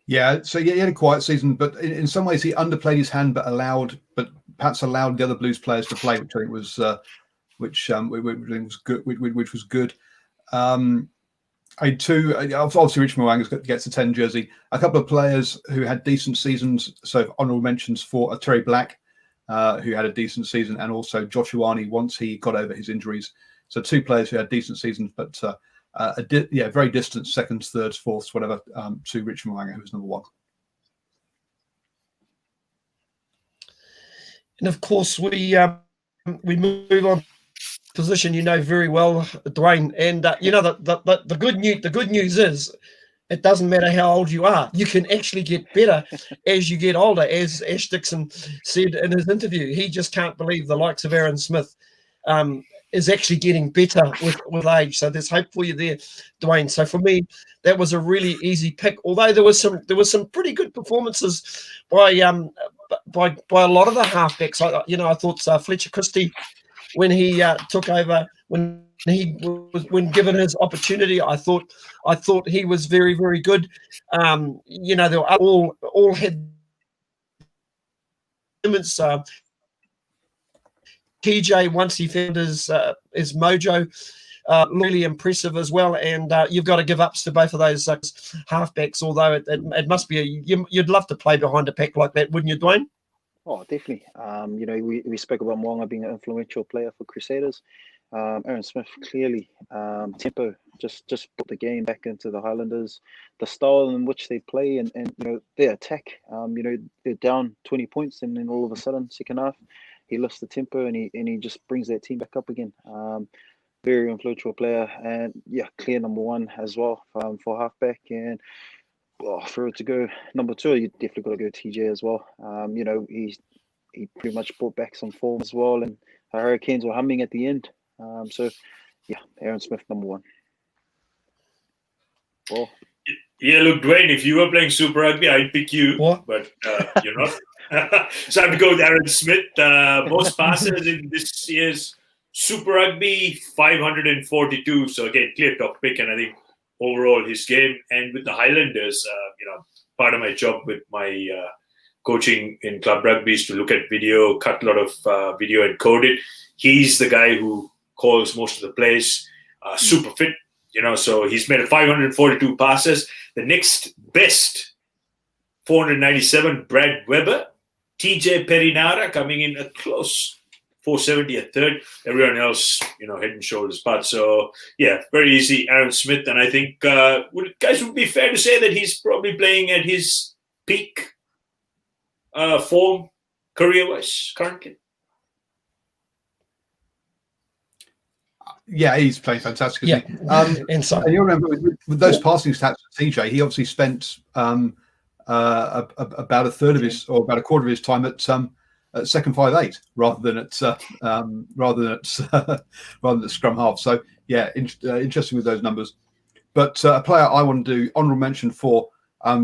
Yeah, so he had a quiet season, but in some ways he underplayed his hand, but perhaps allowed the other Blues players to play, which I think was which was good. I had two. Obviously, Richie Mo'unga gets a 10 jersey. A couple of players who had decent seasons. So honourable mentions for Terry Black, who had a decent season, and also Josh Ioane once he got over his injuries. So 2 players who had decent seasons, but very distant seconds, thirds, fourths, whatever. To Richie Mo'unga, who was number 1. And of course, we move on. Position very very well, Dwayne, and the good news is it doesn't matter how old you are, you can actually get better as you get older. As Ash Dixon said in his interview, he just can't believe the likes of Aaron Smith is actually getting better with age. So there's hope for you there, Dwayne. So for me, that was a really easy pick, although there was some pretty good performances by a lot of the halfbacks. I thought Fletcher Christie, when he took over, when given his opportunity, I thought he was very, very good. They were all had moments. TJ, once he found his mojo, really impressive as well. And you've got to give ups to both of those halfbacks, although it must be you'd love to play behind a pack like that, wouldn't you, Dwayne? Oh, definitely. We spoke about Mwanga being an influential player for Crusaders. Aaron Smith clearly tempo just put the game back into the Highlanders, the style in which they play and their attack. They're down 20 points and then all of a sudden second half he lifts the tempo and he just brings that team back up again. Very influential player and clear number one as well for halfback. And for it to go number two, you definitely got to go TJ as well. He pretty much brought back some form as well, and the Hurricanes were humming at the end. Aaron Smith number one. Well, yeah, look, Dwayne, if you were playing Super Rugby, I'd pick you, what? But you're not. So I have to go with Aaron Smith. Most passes in this year's Super Rugby, 542. So again, clear top pick, and I think overall his game. And with the Highlanders, part of my job with my coaching in club rugby is to look at video, cut a lot of video and code it. He's the guy who calls most of the plays, super fit, so he's made 542 passes. The next best, 497, Brad Weber. TJ Perinara coming in a close 470 at third. Everyone else, head and shoulders apart. So, very easy. Aaron Smith. And I think, would it be fair to say that he's probably playing at his peak form career-wise currently? Yeah, he's playing fantastic. Yeah, and you remember with those passing stats for TJ, he obviously spent about a third of his or about a quarter of his time at second 5'8" rather than at scrum half. So interesting with those numbers. But a player I want to do honourable mention for,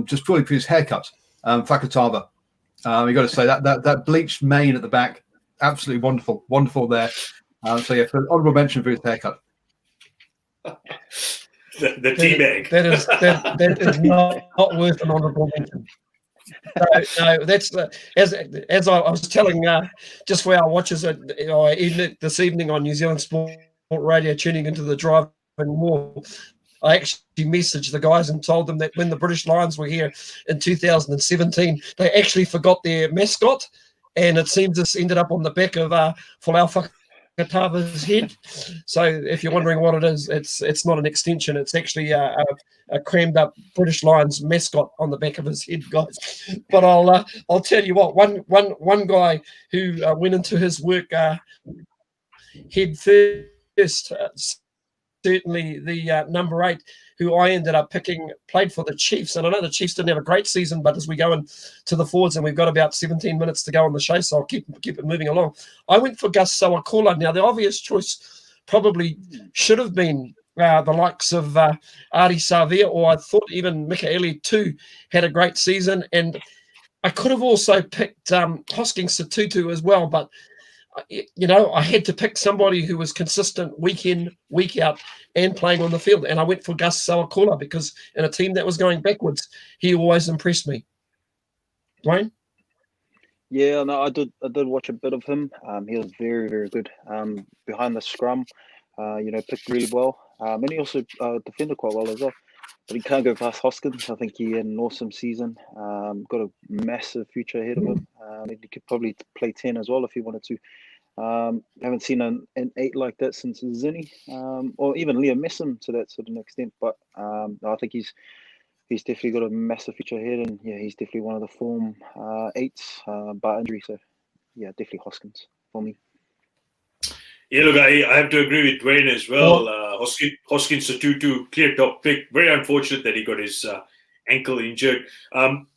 just purely for his haircut, Fakatava. You got to say that bleached mane at the back, absolutely wonderful there. For honourable mention for his haircut. The tea bag. That is not worth an honourable mention. No, that's as I was telling just for our watchers this evening on New Zealand Sport Radio, tuning into the DrivingMaul. I actually messaged the guys and told them that when the British Lions were here in 2017, they actually forgot their mascot, and it seems this ended up on the back of Folau Fakatava's head. So if you're wondering what it is, it's not an extension. It's actually a crammed up British Lions mascot on the back of his head, guys. But I'll tell you what, one guy who went into his work head first. Certainly the number 8, who I ended up picking, played for the Chiefs. And I know the Chiefs didn't have a great season, but as we go into the forwards, and we've got about 17 minutes to go on the show, so I'll keep it moving along. I went for Gus Sawakula. Now, the obvious choice probably should have been the likes of Ari Savia, or I thought even Mikaeli too had a great season. And I could have also picked Hoskins Satutu as well, but I had to pick somebody who was consistent week in, week out and playing on the field. And I went for Gus Sawakula because in a team that was going backwards, he always impressed me. Dwayne? Yeah, no, I did watch a bit of him. He was very, very good behind the scrum, picked really well. And he also defended quite well as well. But he can't go past Hoskins. I think he had an awesome season. Got a massive future ahead of him. He could probably play 10 as well if he wanted to. Haven't seen an 8 like that since Zinni, or even Liam Messam to that sort of extent. But I think he's definitely got a massive future ahead, and he's definitely one of the form 8s by injury. So definitely Hoskins for me. Yeah, look, I have to agree with Dwayne as well. Hoskins Satutu, clear top pick. Very unfortunate that he got his ankle injured.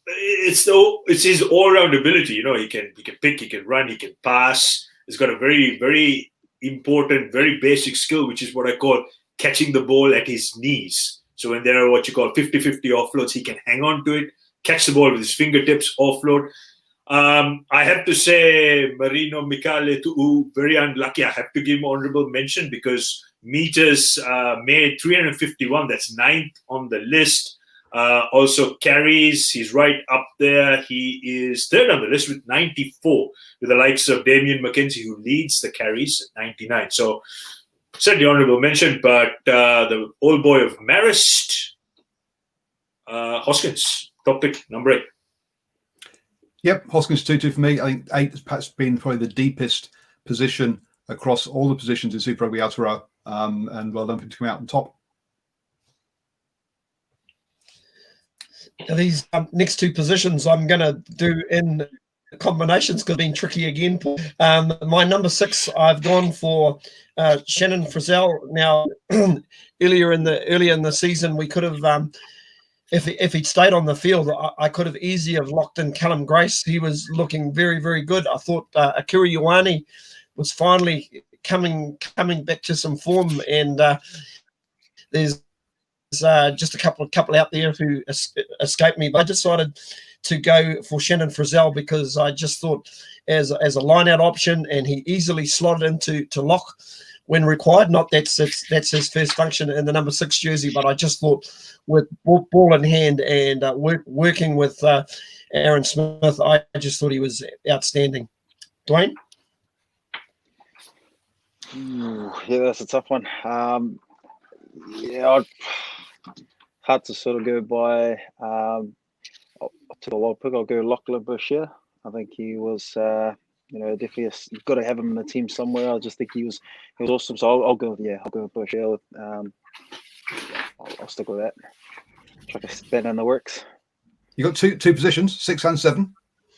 It's his all-round ability. He can pick, he can run, he can pass. He's got a very, very important, very basic skill, which is what I call catching the ball at his knees. So when there are what you call 50-50 offloads, he can hang on to it, catch the ball with his fingertips, offload. I have to say Marino Mikaele Tu'u, very unlucky. I have to give him honorable mention because meters made 351. That's 9th on the list. Also carries, he's right up there. He is 3rd on the list with 94, with the likes of Damien McKenzie, who leads the carries at 99. So certainly honourable mention, but the old boy of Marist, Hoskins, top pick, number 8. Yep, Hoskins 2-2 for me. I think 8 has perhaps been probably the deepest position across all the positions in Super Rugby Aotearoa, and well done for him to come out on top. These next 2 positions I'm going to do in combinations because been tricky again. My number 6, I've gone for Shannon Frizzell. Now, earlier in the season, we could have, if he'd stayed on the field, I could have easily have locked in Callum Grace. He was looking very, very good. I thought Akira Ioane was finally coming back to some form, and there's just a couple out there who escaped me, but I decided to go for Shannon Frizzell because I just thought as a line-out option, and he easily slotted into lock when required. Not that's his first function in the number 6 jersey, but I just thought with ball in hand and working with Aaron Smith, I just thought he was outstanding. Dwayne? Yeah, that's a tough one. Yeah, hard to sort of go by. I took a wild pick. I'll go Lachlan Boucher. I think he was, definitely you've got to have him in the team somewhere. I just think he was awesome. So I'll go with Boucher. I'll stick with that. Try to spin in the works. You got two positions, 6 and 7.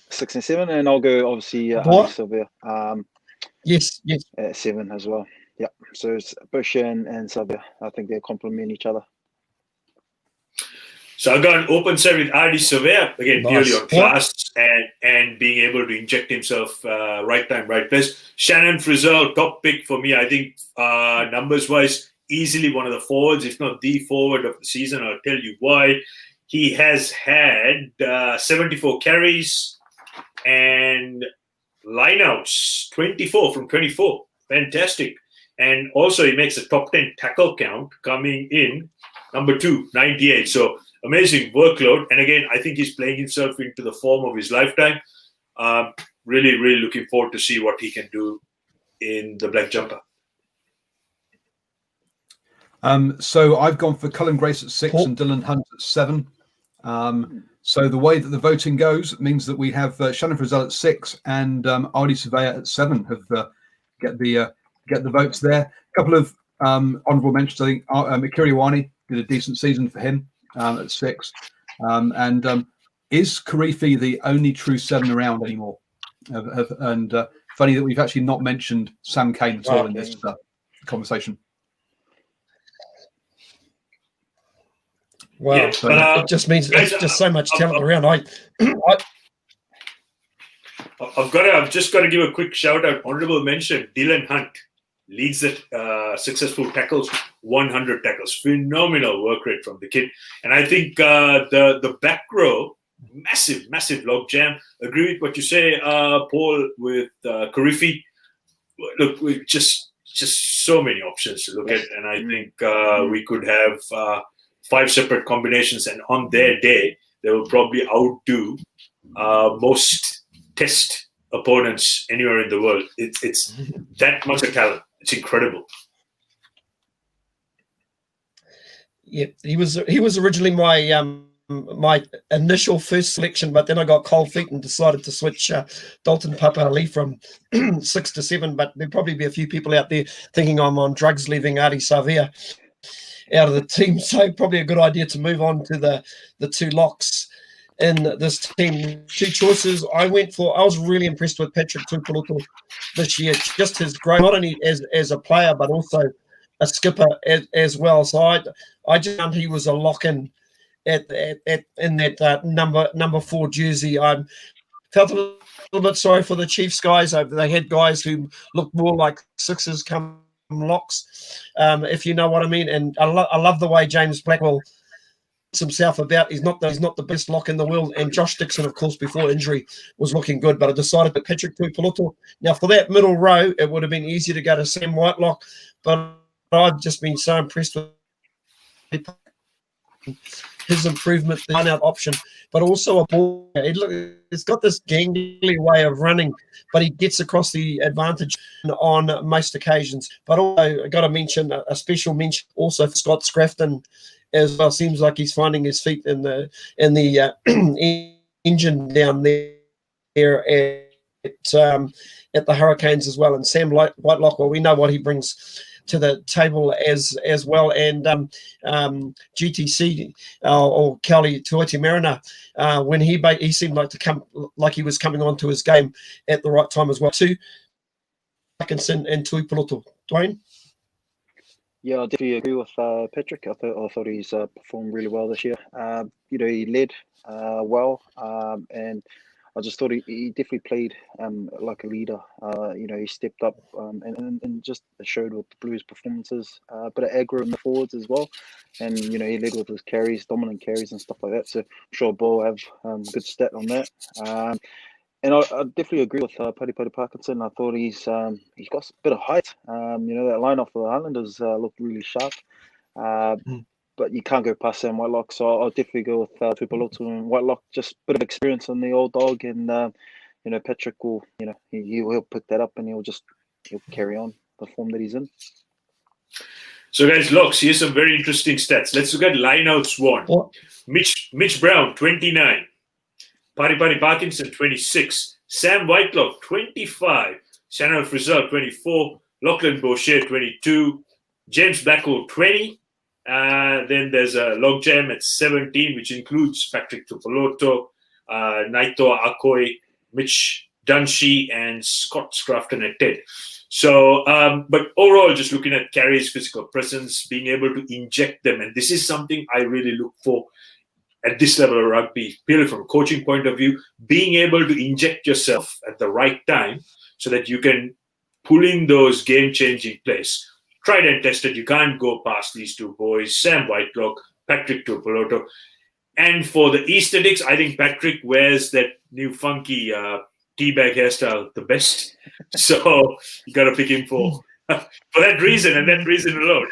6 and 7, and I'll go obviously Adi Sylvia. Yes. At 7 as well. Yeah. So it's Boucher and Sylvia. I think they complement each other. So I've got an open set with Adi Sylvia, again, purely on class and being able to inject himself right time, right place. Shannon Frizzell, top pick for me. I think numbers-wise, easily one of the forwards, if not the forward of the season. I'll tell you why. He has had 74 carries and lineouts, 24 from 24. Fantastic. And also he makes a top 10 tackle count coming in, number 2, 98. So amazing workload. And again, I think he's playing himself into the form of his lifetime. Really, really looking forward to see what he can do in the black jumper. So I've gone for Cullen Grace at 6 and Dylan Hunt at 7. So the way that the voting goes means that we have Shannon Frizzell at 6 and Adi Surveyor at 7 have get the votes there. A couple of honourable mentions. I think Akira Ioane did a decent season for him at 6. And is Karifi the only true 7 around anymore? And funny that we've actually not mentioned Sam Kane at all in this conversation. Wow, it just means there's just so much talent around. I've just got to give a quick shout out. Honourable mention: Dylan Hunt leads the successful tackles, 100 tackles. Phenomenal work rate from the kid. And I think the back row, massive log jam. Agree with what you say, Paul, with Karifi. Look, we just so many options to look at, and I think we could have 5 separate combinations, and on their day, they will probably outdo most test opponents anywhere in the world. It's that much of talent. It's incredible. Yeah, he was originally my initial first selection, but then I got cold feet and decided to switch Dalton Papali from 6 to 7. But there'll probably be a few people out there thinking I'm on drugs, leaving Adi Savia out of the team. So probably a good idea to move on to the 2 locks in this team. 2 choices I was really impressed with Patrick Tuipulotu this year. Just his growth, not only as a player, but also a skipper as well. So I just found he was a lock-in in that number 4 jersey. I felt a little bit sorry for the Chiefs guys. They had guys who looked more like 6s come locks, if you know what I mean. And I love the way James Blackwell puts himself about. He's not the best lock in the world. And Josh Dixon, of course, before injury was looking good, but I decided that Patrick Tuipulotu. Now for that middle row, it would have been easier to go to Sam Whitelock, but I've just been so impressed with his improvement, the line-out option. but also a ball. It's got this gangly way of running, but he gets across the advantage on most occasions. But also, I got to mention a special mention also for Scott Scrafton as well. Seems like he's finding his feet in the engine down there at the Hurricanes as well. And Sam Whitelock, well, we know what he brings to the table as well. And GTC or Kelly Tuati Mariner, when he seemed like he was coming onto his game at the right time as well too. Atkinson and Tuipulotu. Dwayne? Yeah, I definitely agree with Patrick. I thought he's performed really well this year. He led well, and I just thought he definitely played like a leader. He stepped up and just showed with the Blues performances, a bit of aggro in the forwards as well. And, he led with his carries, dominant carries and stuff like that. So I'm sure Bo will have good stat on that. And I definitely agree with Paddy Parkinson. I thought he's got a bit of height. That line-off for the Highlanders looked really sharp. But you can't go past Sam Whitelock, so I'll definitely go with Tuipulotu and Whitelock. Just a bit of experience on the old dog, and Patrick will, he'll pick that up and he'll carry on the form that he's in. So guys, locks. Here's some very interesting stats. Let's look at lineouts one. What? Mitch Brown 29, Paddy Parkinson 26, Sam Whitelock 25, Shannon Frizzell 24, Lachlan Boucher 22, James Blackwell 20. Then there's a logjam at 17, which includes Patrick Tuipulotu, Naitoa Akoi, Mitch Dunshee, and Scott Scrafton at 10. So, but overall, just looking at carries, physical presence, being able to inject them, and this is something I really look for at this level of rugby, purely from a coaching point of view, being able to inject yourself at the right time so that you can pull in those game-changing plays. Tried and tested. You can't go past these two boys, Sam Whitelock, Patrick Tuipulotu. And for the aesthetics, I think Patrick wears that new funky teabag hairstyle the best. So you got to pick him for that reason and that reason alone.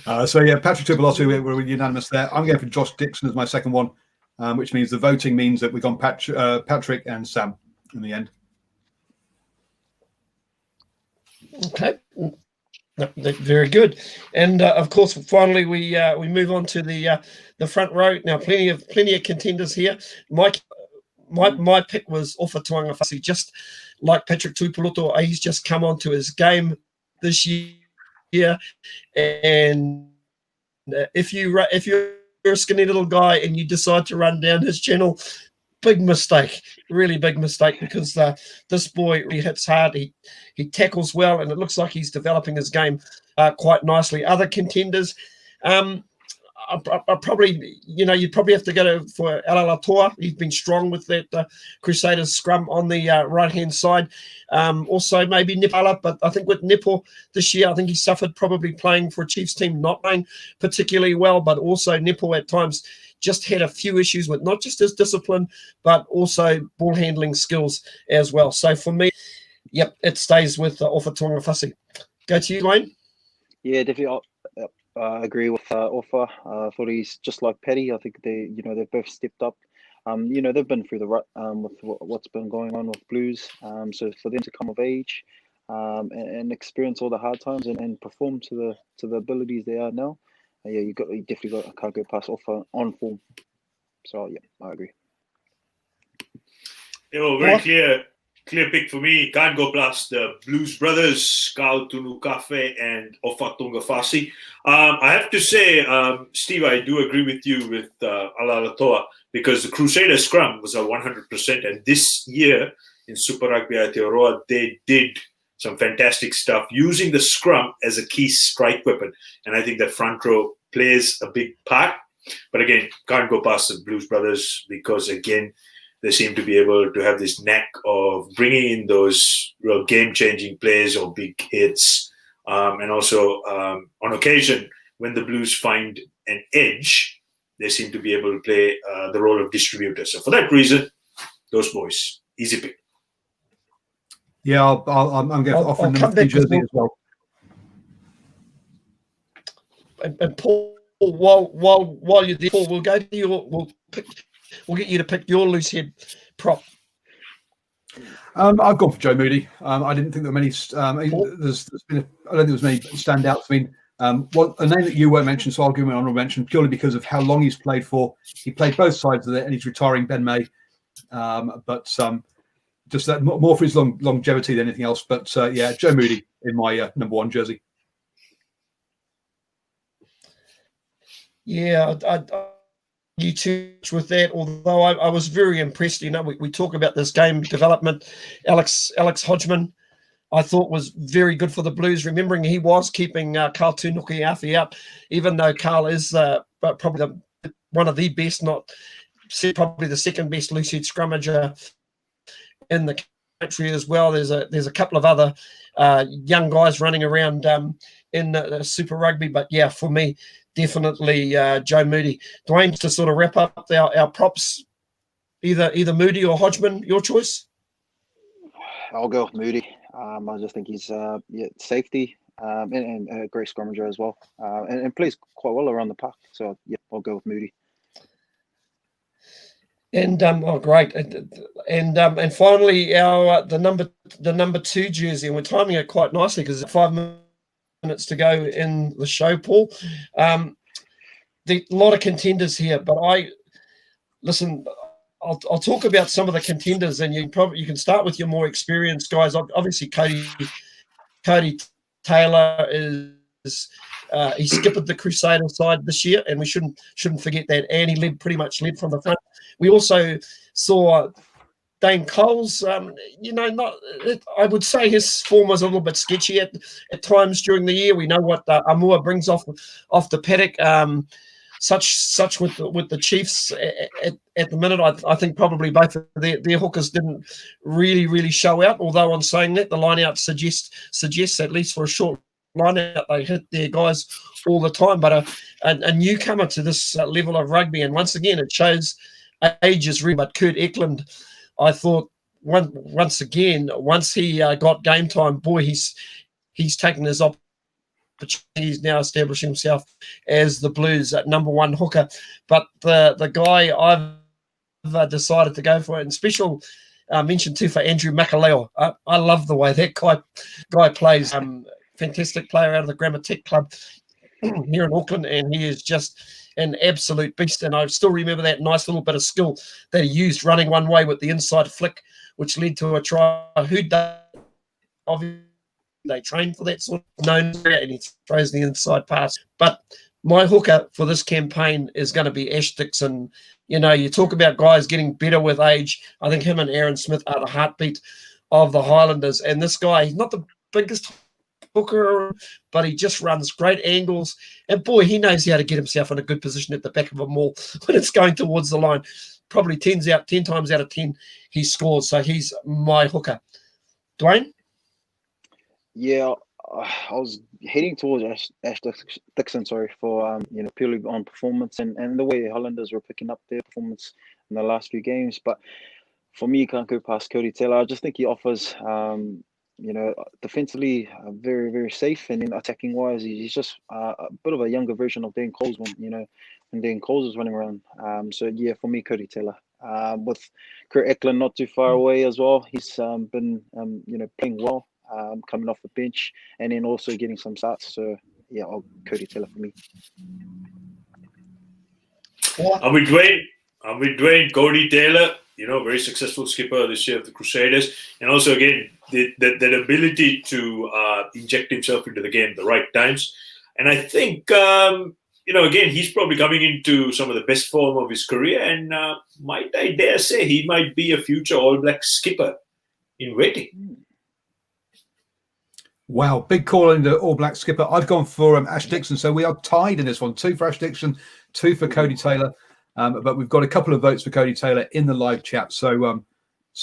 Patrick Tuipulotu, we're unanimous there. I'm going for Josh Dixon as my second one, which means the voting means that we've gone Patrick and Sam in the end. Okay, very good. And of course, finally we move on to the front row. Now, plenty of contenders here. My pick was Ofa Tuangawhasi, just like Patrick Tuipulotu. He's just come onto his game this year, and if you're a skinny little guy and you decide to run down his channel, big mistake, really big mistake, because this boy really hits hard. He tackles well, and it looks like he's developing his game quite nicely. Other contenders, I probably, you'd probably have to go for Alalatoa. He's been strong with that Crusaders scrum on the right-hand side. Also maybe Nepala, but I think with Nepo this year, I think he suffered probably playing for a Chiefs team, not playing particularly well, but also Nepo at times just had a few issues with not just his discipline, but also ball handling skills as well. So for me, yep, it stays with Ofa Tuangawhasi. Go to you, Dwayne. Yeah, definitely. I agree with Ofa. I thought he's just like Paddy. I think they've both stepped up. They've been through the rut with what's been going on with Blues. So for them to come of age and experience all the hard times and perform to the abilities they are now, you definitely can't go past Ofa on form. So yeah, I agree. Very clear pick for me. Can't go past the Blues brothers, Carl Tunukafe and Ofa Tuangawhasi. I have to say, Steve, I do agree with you with Alalatoa, because the Crusader scrum was a 100%, and this year in Super Rugby Aotearoa, they did some fantastic stuff using the scrum as a key strike weapon, and I think that front row plays a big part. But again, can't go past the Blues brothers, because again, they seem to be able to have this knack of bringing in those real game-changing plays or big hits. And also, on occasion, when the Blues find an edge, they seem to be able to play the role of distributor. So for that reason, those boys, easy pick. Yeah, I'm going to offer New Jersey as well. And Paul, while you're there, Paul, we'll go to we'll get you to pick your loose head prop. I've gone for Joe Moody. I didn't think there were many. I don't think there was many standouts. I mean, a name that you won't mention, so I'll give him an honourable mention purely because of how long he's played for. He played both sides of it, and he's retiring, Ben May. But just that more for his longevity than anything else. But yeah, Joe Moody in my number 1 jersey. Yeah, I you too much with that, although I was very impressed. You know, we talk about this game development. Alex Hodgman, I thought, was very good for the Blues, remembering he was keeping Carl Tunuki-Afi out, even though Carl is probably one of the best, probably the second best loose-head scrummager in the country as well. There's a couple of other young guys running around in the Super Rugby, but yeah, for me, definitely Joe Moody. Dwayne, to sort of wrap up our props, either Moody or Hodgman, your choice? I'll go with Moody. I just think he's safety and a great scrummager as well, and plays quite well around the park. So yeah, I'll go with Moody. And great, and finally our the number 2 jersey, and we're timing it quite nicely because it's 5 minutes to go in the show, Paul. A lot of contenders here, but I'll talk about some of the contenders, and you can start with your more experienced guys. Obviously, Cody Taylor is he skippered the Crusader side this year, and we shouldn't forget that. And he pretty much led from the front. We also saw Dane Coles. I would say his form was a little bit sketchy at times during the year. We know what Amua brings off the paddock. Such with the Chiefs at the minute. I think probably both of their hookers didn't really show out. Although on saying that, the line out suggests at least for a short line out they hit their guys all the time. But a newcomer to this level of rugby, and once again it shows age is real. But Kurt Eklund, I thought once again, once he got game time, boy, he's taken his opportunity. He's now establishing himself as the Blues at number 1 hooker. But the guy I've decided to go for, and special mention too for Andrew Makaleo. I love the way that guy plays. Fantastic player out of the Grammar Tech Club here in Auckland, and he is just an absolute beast. And I still remember that nice little bit of skill that he used running one way with the inside flick, which led to a try. Obviously they train for that sort of known area, and he throws the inside pass. But my hooker for this campaign is going to be Ash Dixon. You know, you talk about guys getting better with age. I think him and Aaron Smith are the heartbeat of the Highlanders. And this guy, he's not the biggest hooker, but he just runs great angles. And boy, he knows how to get himself in a good position at the back of a maul when it's going towards the line. Probably 10 times out of 10 he scores. So he's my hooker. Dwayne? Yeah, I was heading towards Ash Dixon, for purely on performance and the way Highlanders were picking up their performance in the last few games. But for me, you can't go past Cody Taylor. I just think he offers, defensively very, very safe, and then attacking wise, he's just a bit of a younger version of Dan Coles when Dan Coles was running around. So yeah, for me, Cody Taylor. With Kurt Eklund not too far away as well. He's been playing well. Coming off the bench and then also getting some starts. So yeah, Cody Taylor for me. I'm with Dwayne. Cody Taylor, very successful skipper this year of the Crusaders, and also again that ability to inject himself into the game at the right times. And I think again, he's probably coming into some of the best form of his career, and might I dare say he might be a future All Black skipper in waiting. Wow, big call in the All Black skipper. I've gone for Ash Dixon, so we are tied in this one. 2 for Ash Dixon, 2 for Cody Taylor. But we've got a couple of votes for Cody Taylor in the live chat. So I'm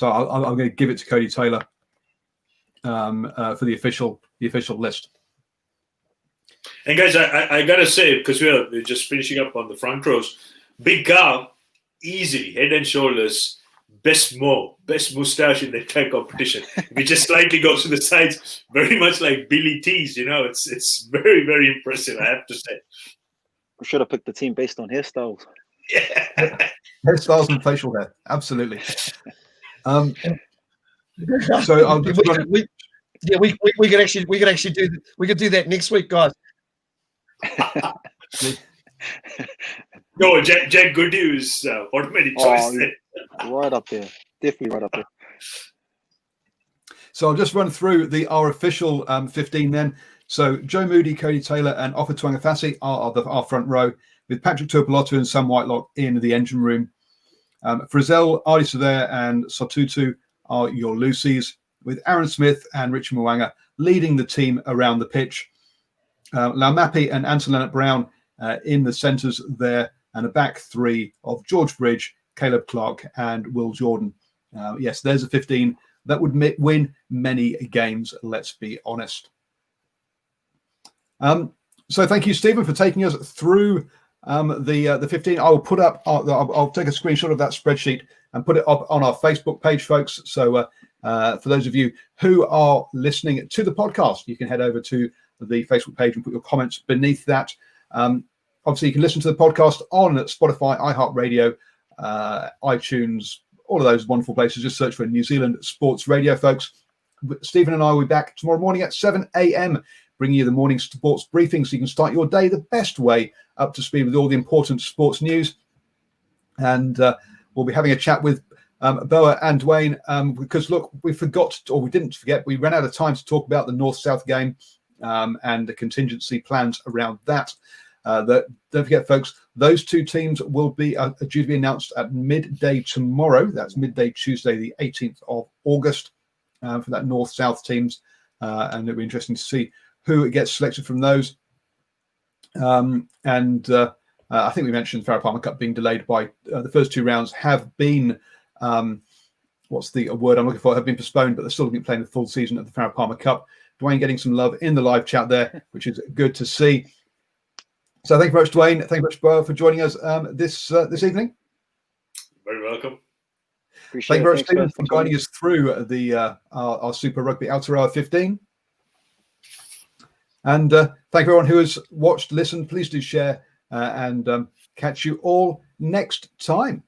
going to give it to Cody Taylor for the official list. And guys, I gotta say, because we're just finishing up on the front rows, Big Carl, easily head and shoulders. Best moustache in the entire competition. If he just slightly goes to the sides, very much like Billy T's, it's very, very impressive, I have to say. should have picked the team based on hairstyles. Yeah. Hairstyles and facial hair, absolutely. So I'll just run. We could actually do that next week, guys. No, Jack Goody was automatic choice. Right up there, definitely right up there. So I'll just run through our official 15 then. So Joe Moody, Cody Taylor, and Ofa Tuangafasi are our front row, with Patrick Tuipulotu and Sam Whitelock in the engine room. Frizzell, Artie Surveyor, and Sotutu are your Lucies, with Aaron Smith and Richie Mwanga leading the team around the pitch. Laumapi and Anton Leonard-Brown in the centres there, and a back three of George Bridge, Caleb Clark, and Will Jordan. Yes, there's a 15 that would win many games, let's be honest. So thank you, Stephen, for taking us through the 15. I will put up, I'll take a screenshot of that spreadsheet and put it up on our Facebook page, folks. So for those of you who are listening to the podcast, you can head over to the Facebook page and put your comments beneath that. Obviously, you can listen to the podcast on Spotify, iHeartRadio, iTunes, all of those wonderful places. Just search for New Zealand Sports Radio, folks. Stephen and I will be back tomorrow morning at 7 a.m. bringing you the morning sports briefing so you can start your day the best way, up to speed with all the important sports news. And we'll be having a chat with Boa and Dwayne because, look, we didn't forget, we ran out of time to talk about the North-South game and the contingency plans around that. Don't forget, folks, those two teams will be due to be announced at midday tomorrow. That's midday Tuesday, the 18th of August, for that North-South teams. And it'll be interesting to see who gets selected from those. I think we mentioned the Farah Palmer Cup being delayed by the first two rounds have been, what's the word I'm looking for, have been postponed, but they're still going to be playing the full season of the Farah Palmer Cup. Dwayne getting some love in the live chat there, which is good to see. So thank you very much, Dwayne. Thank you very much, Boa, for joining us this evening. Very welcome. Appreciate Thank you very much, it. Stephen, for guiding us through our Super Rugby Outer Hour 15. And thank you everyone who has watched, listened. Please do share and catch you all next time.